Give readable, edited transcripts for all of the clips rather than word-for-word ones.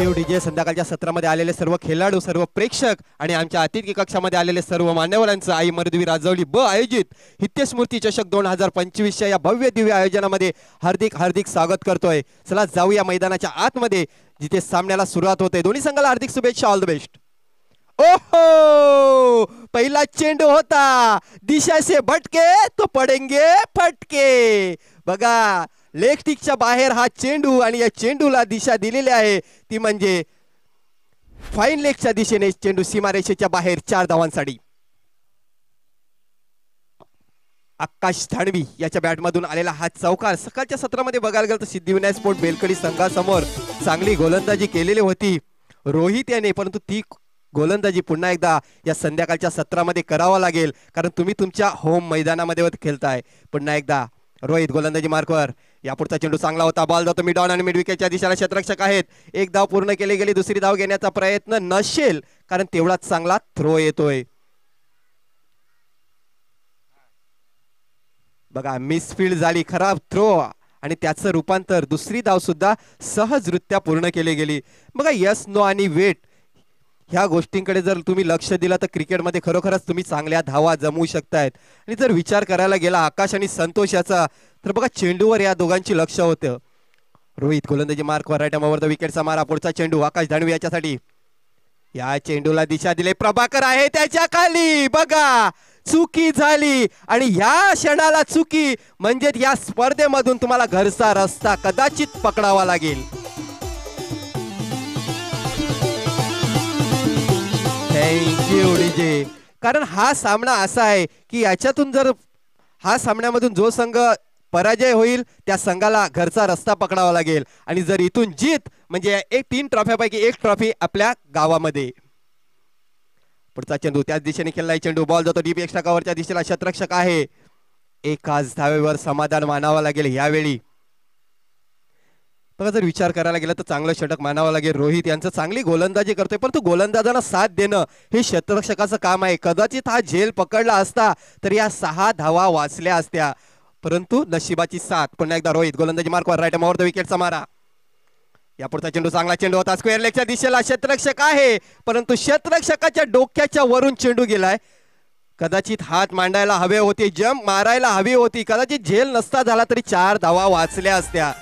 Thank you DJ. संध्याकाळच्या सत्रामध्ये आलेले सर्व खेळाडू, सर्व प्रेक्षक आणि आमच्या अतिथी कक्षामध्ये आलेले सर्व मान्यवरांचं आई मर्दवी राजवली ब आयोजित हित्यस्मृती चषक 2025 या भव्य दिव्य आयोजनामध्ये हार्दिक हार्दिक स्वागत करतोय. चला जाऊया मैदानाच्या आतमध्ये जिथे सामन्याला सुरुवात होते. दोन्ही संघाला हार्दिक शुभेच्छा. All the best. ओहो, पहिला चेंडू होता. दिशा से भटके तो पडेंगे फटके. बघा लेग स्टिकच्या बाहेर हा चेंडू आणि या चेंडूला दिशा दिलेली आहे ती म्हणजे फाईन लेगच्या दिशेने चेंडू सीमारेषेच्या बाहेर 4 धावांसाठी. आकाश धाणवी याच्या बॅटमधून आलेला हा चौकार. सकाळच्या सत्रामध्ये बघायला गेलं तर सिद्धिविनायक स्पोर्ट बेलकडी संघासमोर चांगली गोलंदाजी केलेली होती रोहित याने, परंतु ती गोलंदाजी पुन्हा एकदा या संध्याकाळच्या सत्रामध्ये करावा लागेल कारण तुम्ही तुमच्या होम मैदानामध्ये खेळताय. पुन्हा एकदा रोहित गोलंदाजी मार्कवर. यापुढचा चेंडू चांगला होता. बॉल जातो मिड ऑन आणि मिड विकेटच्या दिशेला. क्षेत्ररक्षक आहेत. एक धाव पूर्ण केली गेली. दुसरी धाव घेण्याचा प्रयत्न नसेल कारण तेवढाच चांगला थ्रो येतोय. बघा मिसफील्ड झाली, खराब थ्रो आणि त्याचं रूपांतर दुसरी धाव सुद्धा सहजरित्या पूर्ण केली गेली. बघा यस नो आणि वेट ह्या गोष्टींकडे जर तुम्ही लक्ष दिलं तर क्रिकेटमध्ये खरोखरच तुम्ही चांगल्या धावा जमवू शकतायत. आणि जर विचार करायला गेला आकाश आणि संतोष याचा तर बघा चेंडूवर या दोघांची लक्ष होतं. रोहित गोलंदाजी मार्कवर. राईट ओव्हर द विकेटचा मारा. पुढचा चेंडू आकाश धाणवी याच्यासाठी. या चेंडूला दिशा दिली. प्रभाकर आहे त्याच्या खाली. बघा चुकी झाली आणि या क्षणाला चुकी म्हणजे या स्पर्धेमधून तुम्हाला घरचा रस्ता कदाचित पकडावा लागेल. Thank you DJ. कारण हा सामना असा आहे की याच्यातून जर हा सामन्यामधून जो संघ पराजय होईल त्या संघाला घरचा रस्ता पकडावा लागेल आणि जर इथून जीत म्हणजे 3 ट्रॉफ्यापैकी 1 ट्रॉफी आपल्या गावामध्ये. पुढचा चेंडू त्याच दिशेने खेळलाय चेंडू. बॉल जातो डीप एक्स्ट्रा कव्हरच्या दिशेला. क्षेत्ररक्षक आहे. एकाच धावेवर समाधान मानावं लागेल यावेळी. बघा जर विचार करायला गेला तर चांगलं षटक मानावं लागेल. रोहित यांचं चांगली गोलंदाजी करतोय परंतु गोलंदाजांना साथ देणं हे क्षेत्ररक्षकाचं काम आहे. कदाचित हा झेल पकडला असता तर या 6 धावा वाचल्या असत्या परंतु नशिबाची साथ. पुन्हा एकदा रोहित गोलंदाजी मार्कवर. राईट ओव्हर द विकेटचा मारा. या पुढचा चेंडू चांगला चेंडू होता. स्क्वेअर लेगच्या दिशेला. क्षेत्ररक्षक आहे परंतु क्षेत्ररक्षकाच्या डोक्याच्या वरून चेंडू गेलाय. कदाचित हात मांडायला हवे होते, जम्प मारायला हवी होती. कदाचित झेल नसता झाला तरी 4 धावा वाचल्या असत्या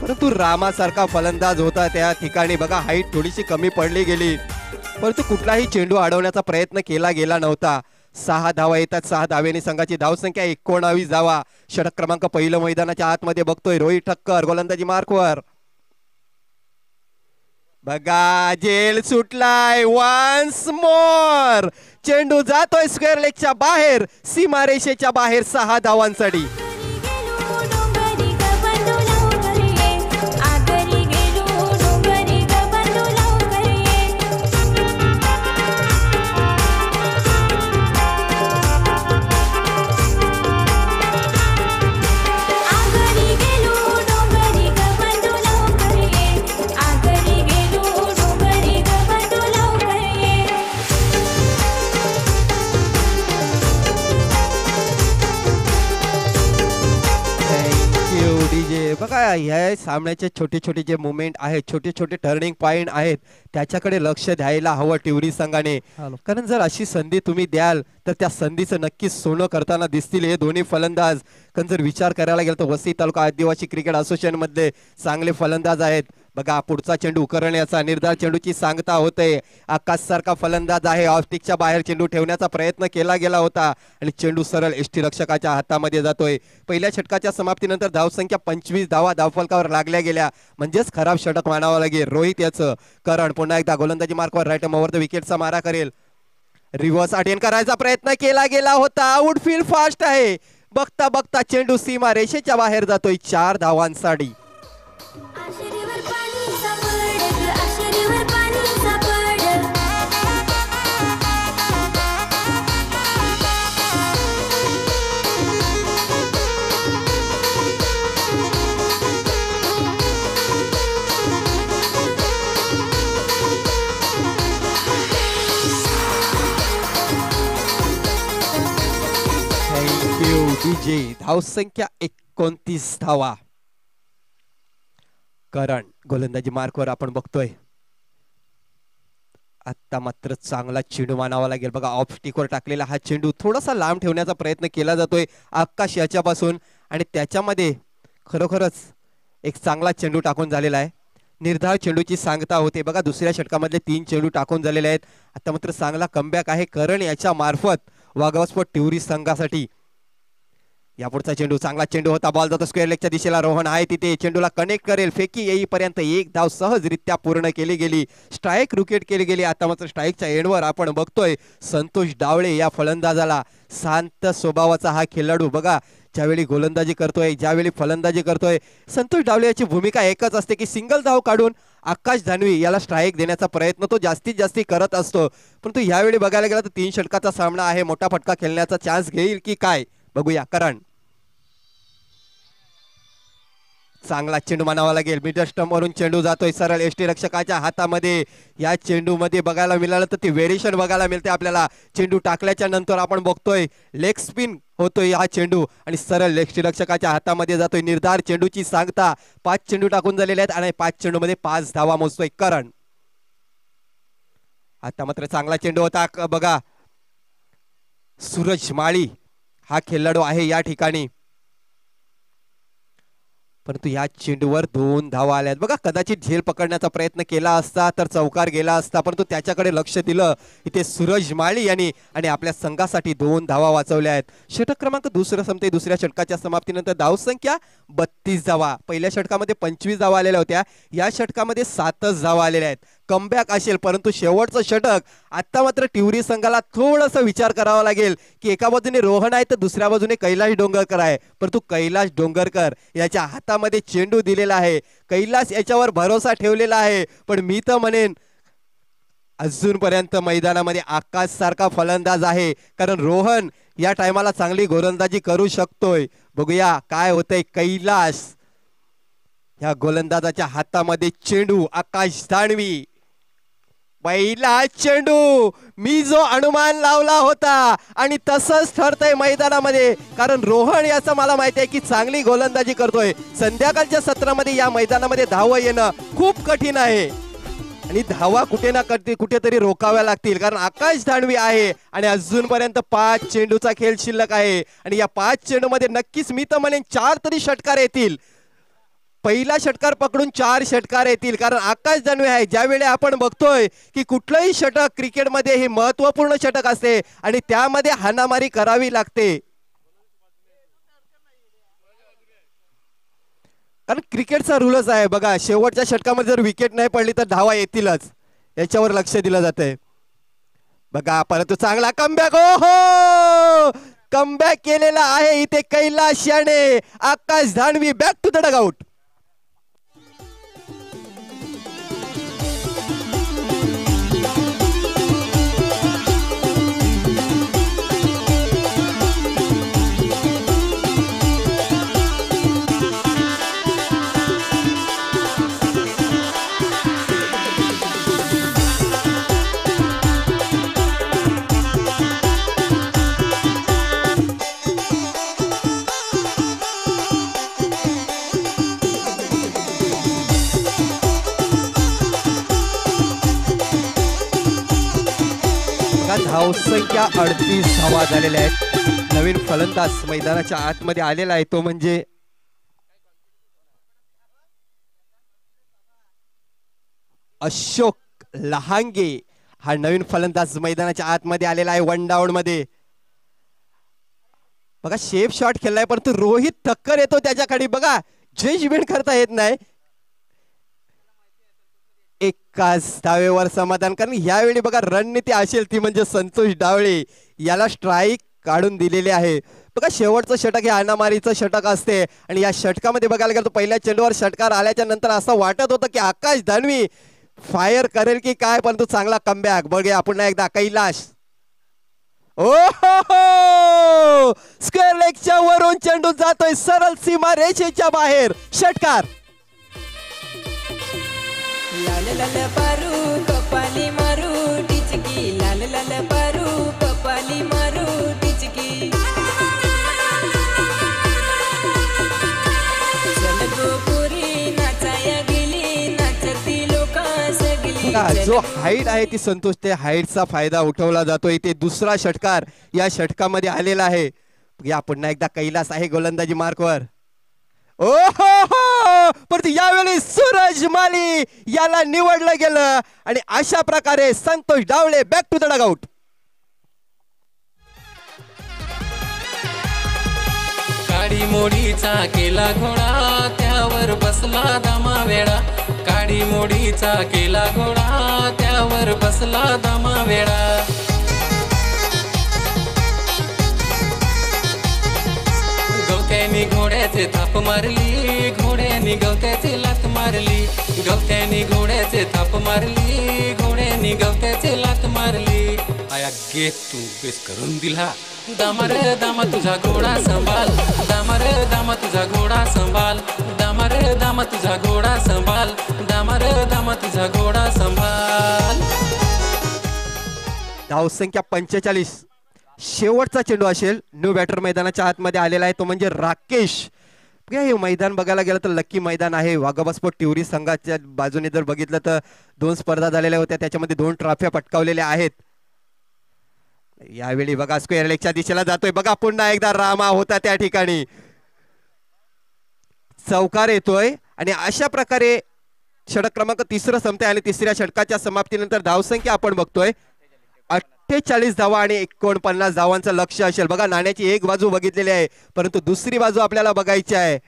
परंतु रामासारखा फलंदाज होता त्या ठिकाणी. बघा हाईट थोडीशी कमी पडली गेली परंतु कुठलाही चेंडू अडवण्याचा प्रयत्न केला गेला नव्हता. 6 धावा येतात. 6 धावेने संघाची धावसंख्या 19 धावा. षटक क्रमांक पहिलं मैदानाच्या आतमध्ये बघतोय रोहित ठक्कर गोलंदाजी मार्कवर. बघा जेल सुटलाय. वन्स मोर चेंडू जातोय स्क्वेअर लेगच्या बाहेर सीमारेषेच्या बाहेर 6 धावांसाठी. बघा ह्या सामन्याचे छोटे छोटे जे मुवमेंट आहेत, छोटे छोटे टर्निंग पॉइंट आहेत त्याच्याकडे लक्ष द्यायला हवं टिवरी संघाने. कारण जर अशी संधी तुम्ही द्याल तर त्या संधीचं नक्कीच सोनं करताना दिसतील हे दोन्ही फलंदाज. कारण जर विचार करायला गेला तर वसई तालुका आदिवासी क्रिकेट असोसिएशन मधले चांगले फलंदाज आहेत. बघा पुढचा चेंडू करण्याचा निर्धार चेंडूची सांगता होते. आकाश सारखा फलंदाज आहे. ऑफस्टिकच्या बाहेर चेंडू ठेवण्याचा प्रयत्न केला गेला होता आणि चेंडू सरळ एसटी रक्षकाच्या हातामध्ये जातोय. पहिल्या षटकाच्या समाप्तीनंतर धावसंख्या 25 धावा धावफलकावर लागल्या गेल्या म्हणजेच खराब षटक मानावं लागेल रोहित याचं. करण पुन्हा एकदा गोलंदाजी मार्कवर. राईट ओव्हर द विकेटचा मारा करेल. रिव्हर्स अटेन करायचा प्रयत्न केला गेला होता. आउटफील्ड फास्ट आहे. बघता बघता चेंडू सीमा रेषेच्या बाहेर जातोय 4 धावांसाठी. डीजे धावसंख्या 29 धावा. करण गोलंदाजी मार्कवर आपण बघतोय. आता मात्र चांगला चेंडू मानावा लागेल बघा. ऑफ स्टिकवर टाकलेला हा चेंडू थोडासा लांब ठेवण्याचा प्रयत्न केला जातोय आकाश याच्यापासून आणि त्याच्यामध्ये खरोखरच एक चांगला चेंडू टाकून झालेला आहे. निर्धार चेंडूची सांगता होते बघा. दुसऱ्या षटकामधले 3 चेंडू टाकून झालेले आहेत. आता मात्र चांगला कमबॅक आहे करण याच्या मार्फत वाघाव स्पोर्ट टिवरी संघासाठी. यापुढचा चेंडू चांगला चेंडू होता. बॉल जातो स्क्वेअर लेगच्या दिशेला. रोहन आहे तिथे चेंडूला कनेक्ट करेल. फेकी येईपर्यंत एक धाव सहजरित्या पूर्ण केली गेली. स्ट्राईक विकेट केली गेली. आता मात्र स्ट्राईकच्या एंडवर आपण बघतोय संतोष डावळे या फलंदाजाला. शांत स्वभावाचा हा खेळाडू बघा. ज्यावेळी गोलंदाजी करतोय ज्यावेळी फलंदाजी करतोय संतोष डावळे याची भूमिका एकच असते की सिंगल धाव काढून आकाश धानवी याला स्ट्राईक देण्याचा प्रयत्न तो जास्तीत जास्त करत असतो. परंतु यावेळी बघायला गेला तर 3 षटकाचा सामना आहे. मोठा फटका खेळण्याचा चान्स घेईल की काय बघूया. करण चांगला चेंडू मानावा लागेल. मिडल स्टंप वरून चेंडू जातोय सरळ एसटी रक्षकाच्या हातामध्ये. या चेंडू मध्ये बघायला मिळालं तर ती व्हेरिएशन बघायला मिळते आपल्याला. चेंडू टाकल्याच्या नंतर आपण बघतोय लेग स्पिन होतोय हा चेंडू आणि सरळ एसटी रक्षकाच्या हातामध्ये जातोय. निर्धार चेंडूची सांगता. 5 चेंडू टाकून झालेले आहेत आणि 5 चेंडू मध्ये 5 धावा मोजतोय करण. आता मात्र चांगला चेंडू होता बघा. सूरज माळी हा खेळाडू आहे या ठिकाणी. परंतु या चेंडूवर 2 धावा आल्यात बघा. कदाचित झेल पकडण्याचा प्रयत्न केला असता तर चौकार गेला असता परंतु त्याच्याकडे लक्ष दिलं इथे सूरज माळी यांनी आणि आपल्या संघासाठी 2 धावा वाचवल्या आहेत. षटक क्रमांक दुसरं संपते. दुसऱ्या षटकाच्या समाप्तीनंतर धावसंख्या 32 धावा. पहिल्या षटकामध्ये 25 धावा आलेल्या होत्या. या षटकामध्ये 7च धावा आलेल्या आहेत. कमबॅक असेल परंतु शेवटचं षटक आता मात्र टिवरी संघाला थोडासा विचार करावा लागेल की एका बाजूने रोहन आहे तर दुसऱ्या बाजूने कैलाश डोंगरकर आहे. परंतु कैलाश डोंगरकर याच्या हातामध्ये चेंडू दिलेला आहे. कैलाश याच्यावर भरोसा ठेवलेला आहे. पण मी तर म्हणेन अजूनपर्यंत मैदानामध्ये आकाश सारखा फलंदाज आहे. कारण रोहन या टायमाला चांगली गोलंदाजी करू शकतोय. बघूया काय होतंय. कैलाश या गोलंदाजाच्या हातामध्ये चेंडू. आकाश दानवी पहिला चेंडू. मी जो अनुमान लावला होता आणि तसंच ठरतंय मैदानामध्ये. कारण रोहन याचं मला माहिती आहे की चांगली गोलंदाजी करतोय. संध्याकाळच्या सत्रामध्ये या मैदानामध्ये धावा येणं खूप कठीण आहे आणि धावा कुठे ना कुठेतरी रोखाव्या लागतील. कारण आकाश दानवी आहे आणि अजूनपर्यंत 5 चेंडूचा खेळ शिल्लक आहे आणि या 5 चेंडू मध्ये नक्कीच मी तर म्हणेन 4 तरी षटकार येतील. पहिला षटकार पकडून 4 षटकार येतील. कारण आकाश दानवे आहे. ज्यावेळी आपण बघतोय की कुठलंही षटक क्रिकेटमध्ये हे महत्वपूर्ण षटक असते आणि त्यामध्ये हाणामारी करावी लागते. कारण क्रिकेटचा रूलच आहे बघा. शेवटच्या षटकामध्ये जर विकेट नाही पडली तर धावा येतीलच. याच्यावर लक्ष दिलं जातंय बघा. परंतु चांगला कमबॅक. हो कमबॅक केलेला आहे इथे कैलाश याने. आकाश दानवी बॅक टू द डगआउट. धावसंख्या 38 धावा झालेल्या आहेत. नवीन फलंदाज मैदानाच्या आतमध्ये आलेला आहे तो म्हणजे अशोक लहांगे. हा नवीन फलंदाज मैदानाच्या आतमध्ये आलेला आहे. 1 डाऊन मध्ये बघा शेप शॉट खेळलाय परंतु रोहित ठक्कर येतो त्याच्याकडे बघा. जजमेंट करता येत नाही. एकाच धावेवर समाधान. कारण यावेळी बघा रणनीती असेल ती म्हणजे संतोष डावळे याला स्ट्राईक काढून दिलेले आहे. बघा शेवटचं षटक हे हाणामारीचं षटक असते आणि या षटकामध्ये बघायला गेलं तर पहिल्या चेंडूवर षटकार आल्याच्या नंतर असं वाटत होतं की आकाश दानवी फायर करेल की काय परंतु चांगला कमबॅक. बघूया पुन्हा एकदा कैलाश. ओ स्क्वेअर लेगच्या वरून चेंडू जातोय सरळ सीमा रेषेच्या बाहेर. षटकार. लाल लाल पारू कपाली मारू टिचकी. लाल लाल पारू कपाली मारू टिचकी. चल गो पुरी नाचाया गेली नाचती लोका सगली. बघा, जो हाईट आहे ती संतोष, ते हाईटचा फायदा उठवला जातोय. ते दुसरा षटकार या षटकामध्ये आलेला आहे. या पुन्हा एकदा कैलास आहे गोलंदाजी मार्कवर. ओ हो, परंतु यावेळी सूरज माली याला निवडलं गेलं आणि अशा प्रकारे Santosh Dawale back to the dugout. काडी मोडीचा केला घोडा त्यावर बसला दामा वेळा. काडी मोडीचा केला घोडा त्यावर बसला दामा वेळा. गवत्यानी घोड्याचे थाप मारली, घोड्यानी गवत्याचे लात मारली. गवत्यानी घोड्याचे थाप मारली, घोड्यानी गवत्याचे लात मारली. आया गे तू बेस करून दिला. दामर दामा तुझा घोडा संभाल, दामर दामा तुझा घोडा संभाल, दामर दामा तुझा घोडा संभाल, दामर दामा तुझा घोडा संभाल. धावसंख्या 45. शेवटचा चेंडू असेल. न्यू बॅटर मैदानाच्या आतमध्ये आलेला आहे, तो म्हणजे राकेश. हे मैदान बघायला गेलं तर लक्की मैदान आहे. वाघोबा स्पोर्ट टिवरी संघाच्या बाजूने जर बघितलं तर 2 स्पर्धा झालेल्या होत्या, त्याच्यामध्ये 2 ट्रॉफ्या पटकावलेल्या आहेत. यावेळी बघा स्क्वेअर लेगच्या दिशेला जातोय. बघा पुन्हा एकदा रामा होता त्या ठिकाणी. चौकार येतोय आणि अशा प्रकारे षटक क्रमांक 3 संपते आणि 3ऱ्या षटकाच्या समाप्तीनंतर धावसंख्या आपण बघतोय 48 धावा आणि 49 धावांचं लक्ष असेल. बघा, नाण्याची एक बाजू बघितलेली आहे, परंतु दुसरी बाजू आपल्याला बघायची आहे.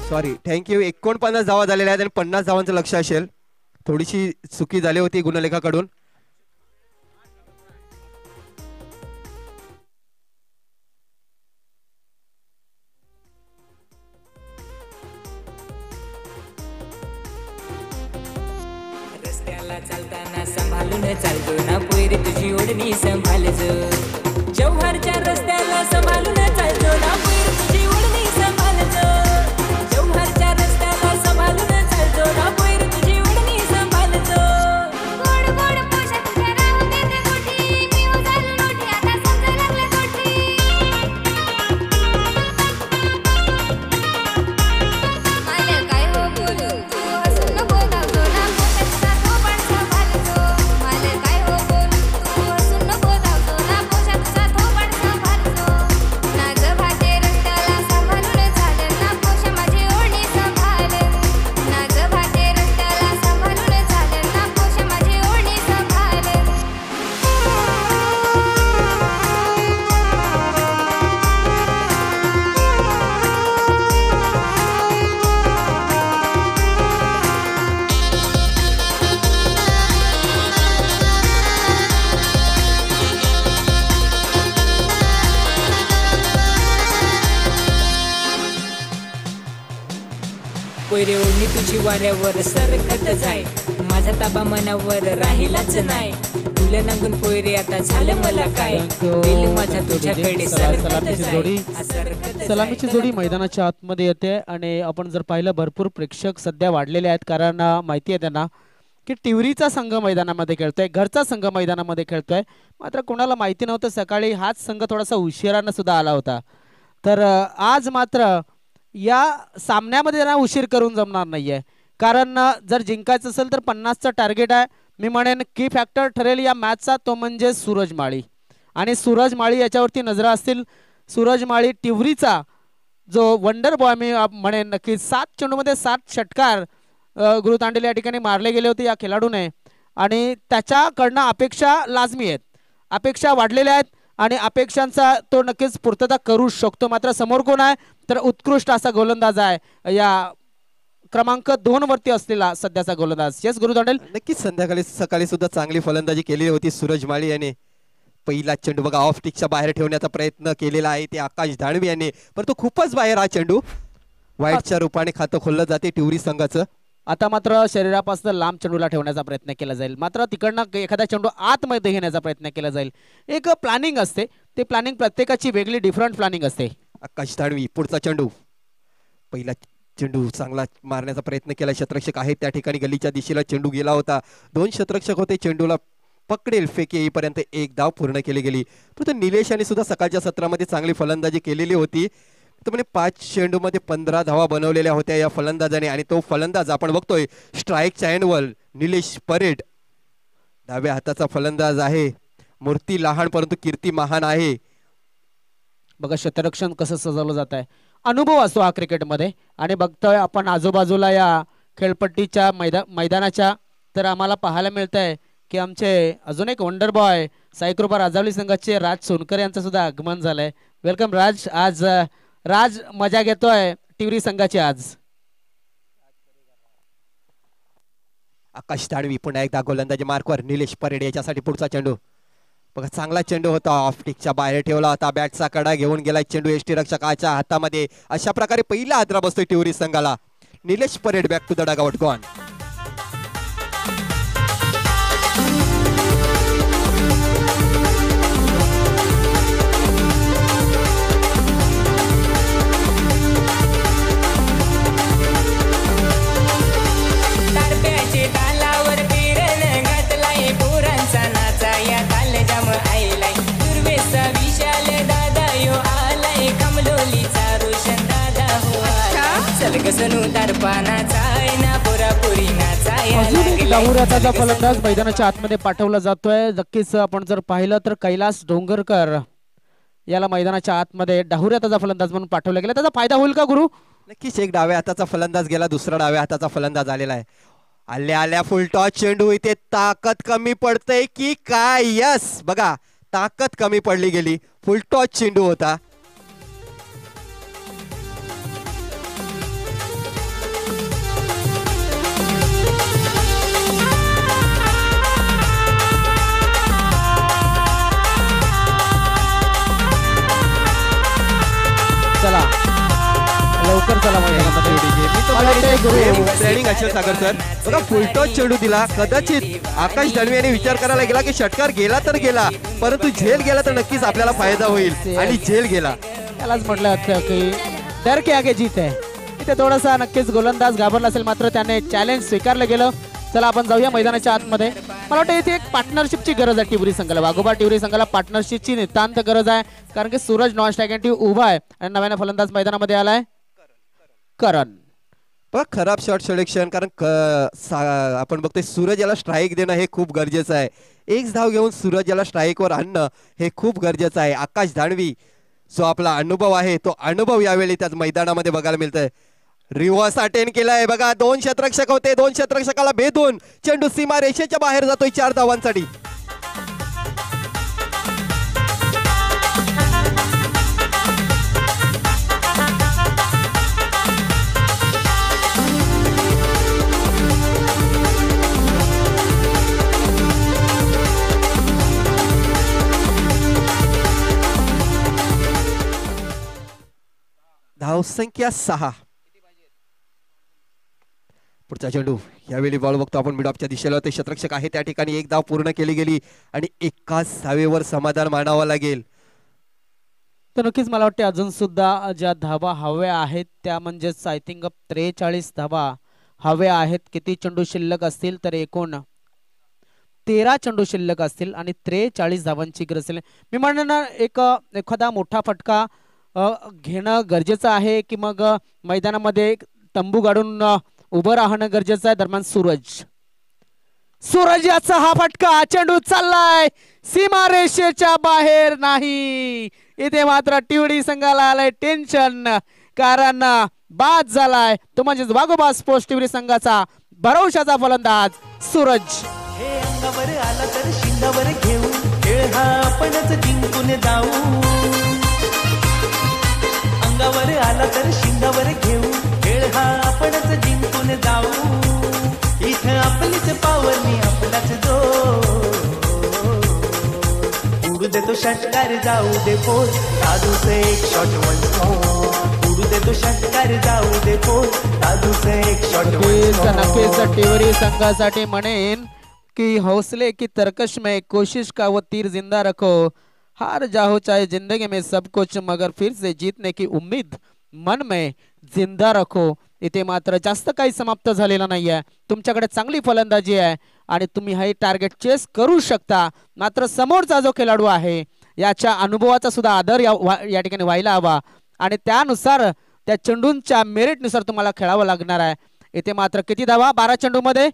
Sorry, thank you. 49 धावा झालेल्या आहेत आणि 50 धावांचं लक्ष असेल. थोडीशी चुकी झाली होती गुणलेखाकडून. रस्त्याला चालताना सांभाळून चालतो ना पोरी तुझी ओढणी सांभाळजो. जव्हारच्या रस्त्याला सांभाळून चालतो ना पोरी तुझी ओढणी सांभाळजो. जव्हारच्या रस्त्याला सांभाळून चालतो ना पोरी तुझी ओढणी सांभाळजो. गोड गोड पोषा तुझ्या राहून देते मोठी, मी हो झालो मोठी आता समजा लागले मोठी. मला काय हो बोलू तू हसून नको धावतो ना पोषाचा थोबाड सांभाळतो. मला काय हो बोलू तू हसून नको धावतो ना पोषाचा थोबाड सांभाळतो. नाग भाटे रस्त्याला सांभाळून चालेल ना पोषा माझी ओढणी सांभाळेल. नाग भाटे रस्त्याला सांभाळून चालेल ना पोषा माझी ओढणी सांभाळेल. पोयरे ओढणी तुझी वाऱ्यावर सरकत जाय. माझा ताबा मनावर राहिलाच नाही. तुला नांगून पोयरे आता झालं मला काय. दिल माझा तुझ्याकडे सरकत जाय. सरकत जाय. सलामीची जोडी मैदानाच्या आतमध्ये येते आणि आपण जर पाहिलं भरपूर प्रेक्षक सध्या वाढलेले आहेत, कारण माहिती आहे त्यांना की टिवरीचा संघ मैदानामध्ये खेळतोय, घरचा संघ मैदानामध्ये खेळतोय. मात्र कोणाला माहिती नव्हतं सकाळी हाच संघ थोडासा उशिरानं सुद्धा आला होता. तर आज मात्र या सामन्यामध्ये त्यांना उशीर करून जमणार नाहीये, कारण जर जिंकायचं असेल तर 50चं टार्गेट आहे. मी म्हणेन की फॅक्टर ठरेल या मॅचचा, तो म्हणजे सूरज माळी. आणि सूरज माळी याच्यावरती नजरा असतील. सूरज माळी टिवरीचा जो वंडर बॉय मी म्हणेन नक्की 7 चेंडूमध्ये 7 षटकार गुरु तांडेल या ठिकाणी मारले गेले होते या खेळाडूने, आणि त्याच्याकडनं अपेक्षा लाजमी आहेत, अपेक्षा वाढलेल्या आहेत आणि अपेक्षांचा तो नक्कीच पूर्तता करू शकतो. मात्र समोर कोण आहे तर उत्कृष्ट असा गोलंदाज आहे या क्रमांक 2 वरती असलेला सध्याचा गोलंदाज. येस गुरु तांडेल, नक्कीच संध्याकाळी सकाळी सुद्धा चांगली फलंदाजी केली होती सूरज माळी याने. पहिला चेंडू बघा ऑफ टिकच्या बाहेर ठेवण्याचा प्रयत्न केलेला आहे ते आकाश धाणवी यांनी, परंतु खूपच बाहेर हा चेंडू वाईटच्या रूपाने खातं खोललं जाते टिवरी संघाचं. आता मात्र शरीरापासून लांब चेंडूला ठेवण्याचा प्रयत्न केला जाईल. मात्र तिकडनं एखादा चेंडू आतमध्ये घेण्याचा प्रयत्न केला जाईल. एक प्लॅनिंग असते, ते प्लॅनिंग प्रत्येकाची वेगळी डिफरंट प्लॅनिंग असते. आकाश धाणवी पुढचा चेंडू, पहिला चेंडू चांगला मारण्याचा प्रयत्न केला. शतरक्षक आहेत त्या ठिकाणी, गल्लीच्या दिशेला चेंडू गेला होता. 2 शतरक्षक होते, चेंडूला पकडेल फेक येईपर्यंत एक धाव पूर्ण केली गेली. परंतु निलेश यांनी सुद्धा सकाळच्या सत्रामध्ये चांगली फलंदाजी केलेली होती. तर म्हणजे 5 चेंडूमध्ये 15 धावा बनवलेल्या होत्या या फलंदाजाने. आणि तो फलंदाज आपण बघतोय स्ट्राईकच्या एंडवर निलेश परेड, डाव्या हाताचा फलंदाज आहे. मूर्ती लहान परंतु कीर्ती महान आहे. बघा शतरक्षण कसं सजवलं जात आहे. अनुभव असतो हा क्रिकेटमध्ये. आणि बघतोय आपण आजूबाजूला या खेळपट्टीच्या मैदानाच्या, तर आम्हाला पाहायला मिळत आहे की आमचे अजून एक वंडर बॉय साईकृपा राजावली संघाचे राज सोनकर यांचं सुद्धा आगमन झालंय. वेलकम राज. आज राज मजा घेतोय टिवरी संघाची आज. आकाश दाडवी पुन्हा एकदा गोलंदाजी मार्कवर. निलेश परेड याच्यासाठी पुढचा चेंडू. बघा चांगला चेंडू होता, ऑफटिकच्या बाहेर ठेवला होता. बॅटचा कडा घेऊन गेला चेंडू यष्टी रक्षकाच्या हातामध्ये. अशा प्रकारे पहिला हादरा बसतोय टिवरी संघाला. निलेश परेड back to the dugout. Gone. अजून एक डाहुऱ्याचा फलंदाज मैदानाच्या आतमध्ये पाठवला जातोय. नक्कीच आपण जर पाहिलं तर कैलास डोंगरकर याला मैदानाच्या आतमध्ये डाहुऱ्याचा फलंदाज म्हणून पाठवला गेला. त्याचा फायदा होईल का गुरु? नक्कीच. एक डाव्या हाताचा फलंदाज गेला, दुसरा डाव्या हाताचा फलंदाज आलेला आहे. आल्या आल्या फुल टॉस चेंडू. इथे ताकद कमी पडते की काय? यस, बघा ताकद कमी पडली गेली. फुल टॉस चेंडू होता. चला लवकर चला ट्रेनिंग असेल सागर सर. बघा फुलटॉस चेंडू दिला. कदाचित आकाश दानवे यांनी विचार करायला गेला की षटकार गेला तर गेला, परंतु झेल गेला तर नक्कीच आपल्याला फायदा होईल. आणि झेल गेला. त्यालाच म्हटलं होतं की डर के आगे जीत आहे. इथे थोडासा नक्कीच गोलंदाज घाबरला असेल, मात्र त्याने चॅलेंज स्वीकारलं गेलं. चला आपण जाऊया मैदानाच्या आतमध्ये. मला वाटतं इथे एक पार्टनरशिपची गरज आहे टिवरी संघाला. वाघोबा टिवरी संघाला पार्टनरशिपची नितांत गरज आहे. कारण की सूरज नॉन स्ट्रायक उभा आहे आणि नव्याने फलंदाज मैदानामध्ये आलाय करण. बघा खराब शॉट सिलेक्शन. कारण आपण बघतोय सूरज याला स्ट्राईक देणं हे खूप गरजेचं आहे. एक धाव घेऊन सूरज याला स्ट्राईकवर आणणं हे खूप गरजेचं आहे. आकाश दानवी जो आपला अनुभव आहे तो अनुभव यावेळी त्याच मैदानामध्ये बघायला मिळतोय. रिव्हर्स अटेंड केलाय. बघा 2 शतरक्षक होते, 2 शतरक्षकाला भेदून चेंडू सीमा रेषेच्या बाहेर जातोय 4 धावांसाठी. धावसंख्या 6. पुढचा चेंडू. यावेळी बॉल बघतो आपण मिड ऑफच्या दिशेला. ते शतरक्षक आहे त्या ठिकाणी. एक धाव पूर्ण केली गेली आणि एकाच धावेवर समाधान मानावं लागेल. तर नक्कीच मला वाटते अजून सुद्धा ज्या धावा हव्या आहेत त्या म्हणजेच आय थिंक 43 धावा हव्या आहेत. किती चेंडू शिल्लक असतील तर एकूण 13 चेंडू शिल्लक असतील आणि 43 धावांची गरज असेल. मी म्हणणार एखादा मोठा फटका घेणं गरजेचं आहे की मग मैदानामध्ये तंबू गाडून उभं राहणं गरजेचं आहे. दरम्यान सूरज याचा हा फटका. चेंडू चाललाय सीमा रेषेच्या बाहेर नाही. इथे मात्र टिवडी संघाला आलाय टेन्शन, कारण बाद झालाय तो म्हणजेच वाघोबा स्पोर्ट्स टिवडी संघाचा भरवशाचा फलंदाज सूरज. हे अंगावर आला तर शिंगावर घेऊ, खेळ हा आपणच जिंकून जाऊ. अंगावर आला तर शिंगावर घेऊ, खेळ हा आपणच जिंकून जाऊ. इथं आपलीच पावरणी आपलाच जो उडू देतो षटकार जाऊ दे फोर. दादूच एक शॉट वन्स मोर. उडू देतो षटकार जाऊ दे फोर. दादूच एक शॉट वन्स मोर. नक्कीच टिवरी संघासाठी म्हणेन कि हौसले की तरकश में कोशिश का वो तीर जिंदा रखो. हार जाओ चाहे जिंदगी में सब कुछ, मगर फिर से जीतने की उम्मीद मन में जिंदा रखो. इथे मात्र जास्त काही समाप्त झालेलं नाहीये. तुमच्याकडे चांगली फलंदाजी आहे आणि तुम्ही हे टार्गेट चेस करू शकता. मात्र समोरचा जो खेळाडू आहे याच्या अनुभवाचा सुद्धा आदर या ठिकाणी व्हायला हवा आणि त्यानुसार त्या चेंडूंच्या मेरिटनुसार तुम्हाला खेळावं लागणार आहे. इथे मात्र किती धावा 12 चेंडूमध्ये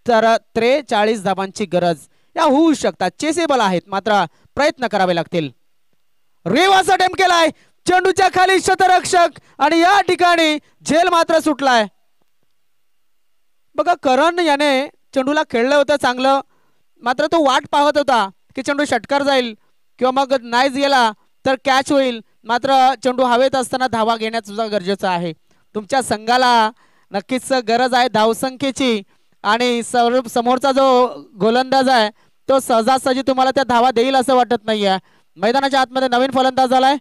तर 43 धावांची गरज या होऊ शकतात. चेसेबल आहेत मात्र प्रयत्न करावे लागतील. रेवाचा अटेम्प्ट केलाय चेंडूच्या खाली शतरक्षक आणि या ठिकाणी झेल मात्र सुटलाय. बघा करण याने चेंडूला खेळलं होतं चांगलं मात्र तो वाट पाहत होता की चेंडू षटकार जाईल किंवा मग नाहीच गेला तर कॅच होईल. मात्र चेंडू हवेत असताना धावा घेण्यात सुद्धा गरजेचं आहे. तुमच्या संघाला नक्कीच गरज आहे धावसंख्येची आणि समोरचा जो गोलंदाज आहे तो सहजासहजी तुम्हाला त्या धावा देईल असं वाटत नाहीये. मैदानाच्या आतमध्ये नवीन फलंदाज झालाय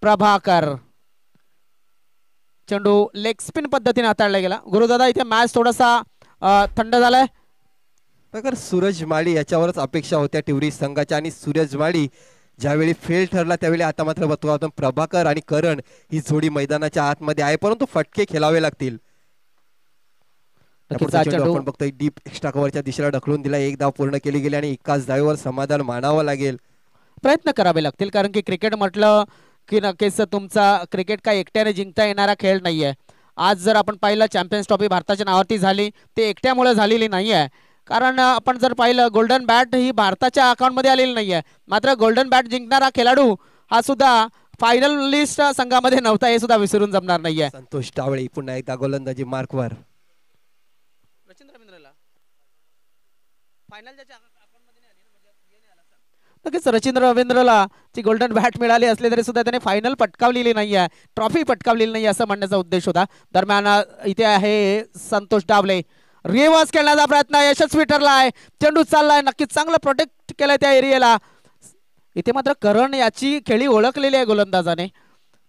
प्रभाकर. चेंडू लेग स्पिन पद्धतीने हाताळला गेला. गुरुदादा इथे मॅच थोडासा थंड झालाय. तर सूरज माळी याच्यावरच अपेक्षा होत्या टिवरी संघाच्या आणि सूरज माळी ज्यावेळी फेल ठरला त्यावेळी आता मात्र बघतो प्रभाकर आणि करण ही जोडी मैदानाच्या आतमध्ये आहे परंतु फटके खेळावे लागतील. आपण बघतोय डीप एक्स्ट्रा कव्हरच्या दिशेला ढकलून दिला. एक धाव पूर्ण केली गेली आणि एकाच धावेवर समाधान मानावं लागेल. प्रयत्न करावे लागतील कारण की क्रिकेट म्हटलं की नक्कीच तुमचा क्रिकेट काय एकट्याने जिंकता येणारा खेळ नाहीये. आज जर आपण पाहिलं चॅम्पियन्स ट्रॉफी भारताच्या नावावरती झाली ते एकट्यामुळे झालेली नाहीये. कारण आपण जर पाहिलं गोल्डन बॅट ही भारताच्या अकाउंटमध्ये आलेली नाहीये. मात्र गोल्डन बॅट जिंकणारा खेळाडू हा सुद्धा फायनलिस्ट संघामध्ये नव्हता हे सुद्धा विसरून जमणार नाहीये. संतोष टावळे पुन्हा एकदा गोलंदाजी मार्कवर. नक्कीच रचिंद्र रवींद्रला ती गोल्डन बॅट मिळाली असली तरी सुद्धा त्याने फायनल पटकावलेली नाहीये ट्रॉफी पटकावलेली नाही असं म्हणण्याचा उद्देश होता. दरम्यान इथे आहे संतोष डावले. रिवर्स खेळण्याचा प्रयत्न यशस्वी ठरला आहे. चेंडू चाललाय नक्कीच चांगलं प्रोटेक्ट केलंय त्या एरियाला. इथे मात्र करण याची खेळी ओळखलेली आहे गोलंदाजाने.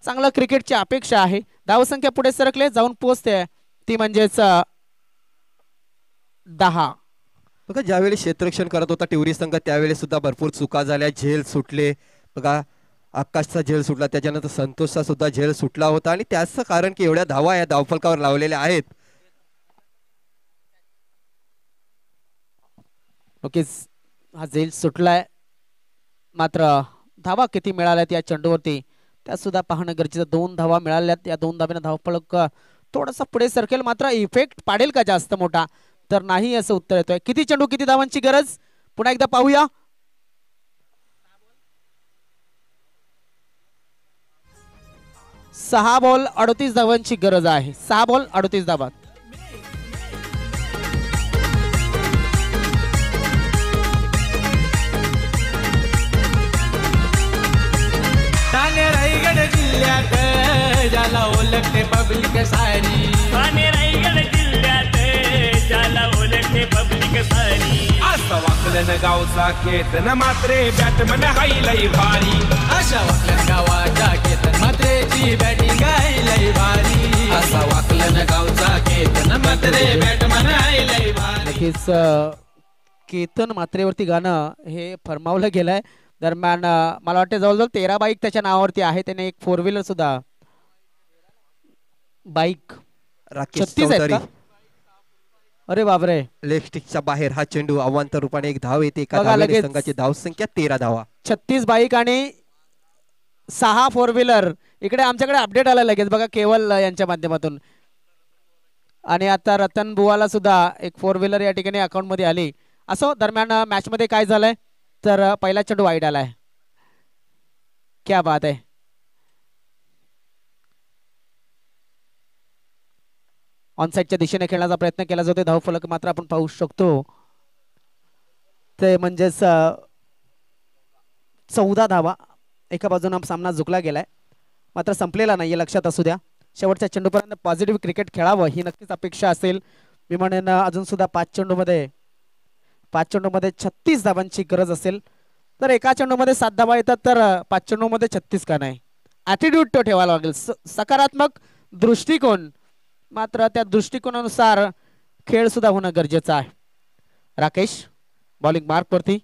चांगलं क्रिकेटची अपेक्षा आहे. धावसंख्या पुढे सरकले जाऊन पोहोचते ती म्हणजेच 10. बघा ज्यावेळी क्षेत्ररक्षण करत होता टिवरी संघ त्यावेळी सुद्धा भरपूर चुका झाल्या. झेल सुटले. बघा आकाशचा झेल सुटला त्याच्यानंतर संतोषचा सुद्धा झेल सुटला होता आणि त्याचं कारण की एवढ्या धावा या धावफलकावर लावलेल्या आहेत. नक्कीच हा झेल सुटलाय मात्र धावा किती मिळाल्यात या चेंडूवरती त्या सुद्धा पाहणं गरजेचं. 2 धावा मिळाल्यात. या 2 धाव्याने धावफलक थोडासा पुढे सरकेल मात्र इफेक्ट पाडेल का जास्त मोठा तर नाही असं उत्तर येतोय. किती चेंडू किती धावांची गरज पुन्हा एकदा पाहूया. 6 बॉल 38 धावांची गरज आहे. 6 बॉल 38 धावा. ठाणे रायगड जिल्ह्यात ज्याला ओळखते पब्लिक सारी. ठाणे रायगड जिल्ह्यात ज्याला ओळखते पब्लिक सारी. असं वाकलन गावचा केतन मात्रे बॅटमन हाय लई भारी. अशा वाकलन गावाच्या केतन मात्रेची बॅटिंग हाय लई भारी. असा वाकलन गावचा केतन मात्रे बॅटमन हाय लई भारी. नक्कीच केतन मात्रेवरती गाणं हे फरमावलं गेलंय. दरम्यान मला वाटतं जवळजवळ 13 बाईक त्याच्या नावावरती आहे. त्याने एक 4 व्हीलर सुद्धा बाईक 36 आहेत का? अरे बापरे. लेग स्टिकच्या बाहेर हा चेंडू अवांतर रूपाने एक धाव येते. संघाची धाव संख्या 13 धावा. 36 बाईक आणि 6 4 व्हीलर. इकडे आमच्याकडे अपडेट आला लगेच बघा केवल यांच्या माध्यमातून. आणि आता रतन बुवाला सुद्धा एक 4 व्हीलर या ठिकाणी अकाउंट मध्ये आली. असो दरम्यान मॅच मध्ये काय झालंय तर पहिला चेंडू वाईड आलाय. क्या बात आहे. ऑनसाइडच्या दिशेने खेळण्याचा प्रयत्न केला जातो. धावफलक मात्र आपण पाहू शकतो ते म्हणजेच 14 धावा. एका बाजूने सामना जिंकला गेलाय मात्र संपलेला नाहीये लक्षात असू द्या. शेवटच्या चेंडूपर्यंत पॉझिटिव्ह क्रिकेट खेळावं ही नक्कीच अपेक्षा असेल. मी म्हणेन अजून सुद्धा 5 चेंडूमध्ये 36 धावांची गरज असेल तर एका चेंडूमध्ये 7 धावा येतात तर 5 चेंडूमध्ये 36 का नाही. ॲटिट्यूड तो ठेवायला लागेल. सकारात्मक दृष्टिकोन मात्र त्या दृष्टिकोनानुसार खेळ सुद्धा होणं गरजेचं आहे. राकेश बॉलिंग मार्कवरती.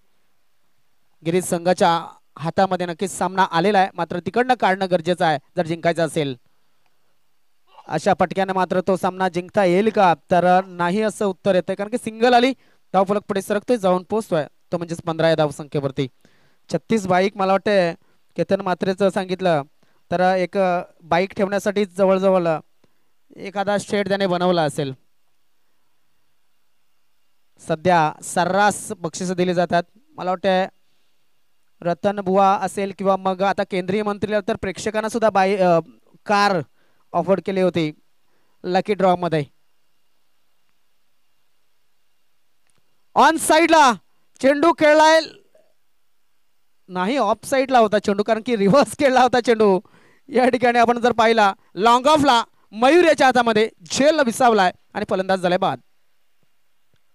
गिरीश संघाच्या हातामध्ये नक्कीच सामना आलेला आहे मात्र तिकडनं काढणं गरजेचं आहे जर जिंकायचं असेल. अशा पटक्याने मात्र तो सामना जिंकता येईल का, तर नाही असं उत्तर येतंय, कारण की सिंगल आली, धावफलक पुढे सरकतोय, जाऊन पोहोचतोय तो म्हणजेच 15 या धावसंख्येवरती. 36 बाईक मला वाटतं केतन मात्रेचं सांगितलं तर एक बाईक ठेवण्यासाठी जवळजवळ एखादा शेड त्याने बनवला असेल. सध्या सर्रास बक्षिसं दिली जातात. मला वाटतं रतन बुवा असेल किंवा मग आता केंद्रीय मंत्री तर प्रेक्षकांना सुद्धा कार ऑफर केली होती लकी ड्रॉ मध्ये. ऑन साइडला चेंडू खेळलाय नाही, ऑफ साइडला होता चेंडू, कारण की रिव्हर्स खेळला होता चेंडू. या ठिकाणी आपण जर पाहिला लॉंग ऑफला मयूर याच्या हातामध्ये झेल विसावलाय आणि फलंदाज झालाय बाद.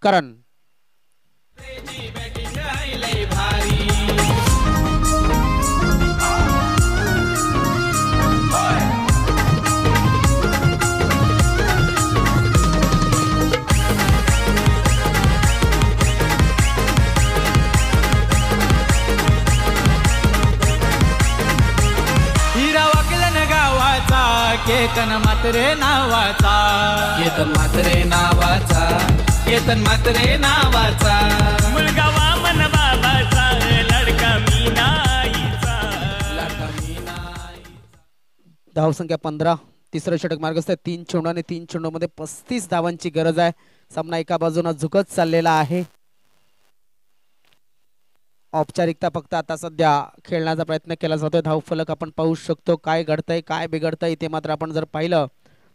करण केतन मात्रे नावाचा, केतन मात्रे नावाचा, केतन मात्रे नावाचा, मुलगा वामन बाबाचा, लडका मीनाईचा, लडका मीनाई. धावसंख्या 15. तिसरं षटक मार्गस्थ आहे. 3 चेंडू आणि 3 चेंडू मध्ये 35 धावांची गरज आहे. सामना एका बाजूने झुकत चाललेला आहे. औपचारिकता फक्त आता सध्या खेळण्याचा प्रयत्न केला जातोय. धावफलक आपण पाहू शकतो. काय घडतंय काय बिघडतंय ते मात्र आपण जर पाहिलं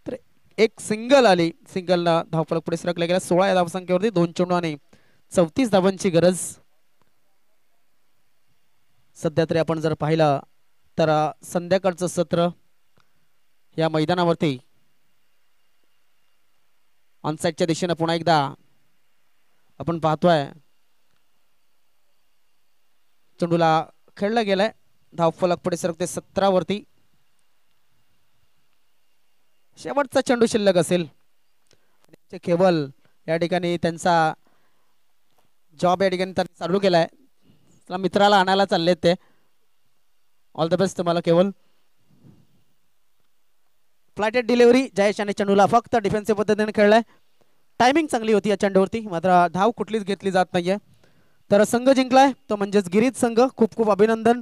तर एक सिंगल आली, सिंगलनं धावफलक पुढे सरकला गेला. 16 या धावसंख्येवरती 2 चेंडू आणि 34 धावांची गरज. सध्या तरी आपण जर पाहिलं तर संध्याकाळचं सत्र या मैदानावरती ऑनसाइडच्या दिशेनं पुन्हा एकदा आपण पाहतोय. चेंडूला खेळला गेलाय. धावफलक पुढे सरकते 17 वरती. शेवटचा चेंडू शिल्लक असेल. केवळ या ठिकाणी त्यांचा जॉब या ठिकाणी त्यांनी चालू केलाय. मित्राला आणायला चाललेत ते. ऑल द बेस्ट तुम्हाला केवळ. फ्लायटेड डिलिव्हरी जयेश आणि चेंडूला फक्त डिफेन्सिव्ह पद्धतीने खेळलाय. टायमिंग चांगली होती या चेंडूवरती, मात्र धाव कुठलीच घेतली जात नाहीये. तर संघ जिंकलाय तो म्हणजेच गिरीज संघ. खूप खूप अभिनंदन.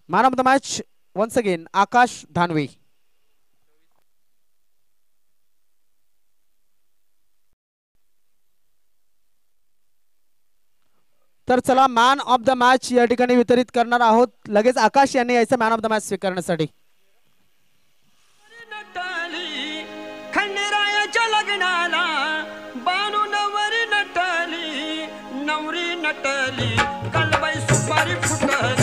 Man of the match once again Akash Dhanvi. तर चला मॅन ऑफ द मॅच या ठिकाणी वितरित करणार आहोत. लगेच आकाश यांनी यायचं मॅन ऑफ द मॅच स्वीकारण्यासाठी. खंडेरायाच्या लग्नाला बानू नवरी नटली, नवरी नटली, कलबाई सुपारी फुटली.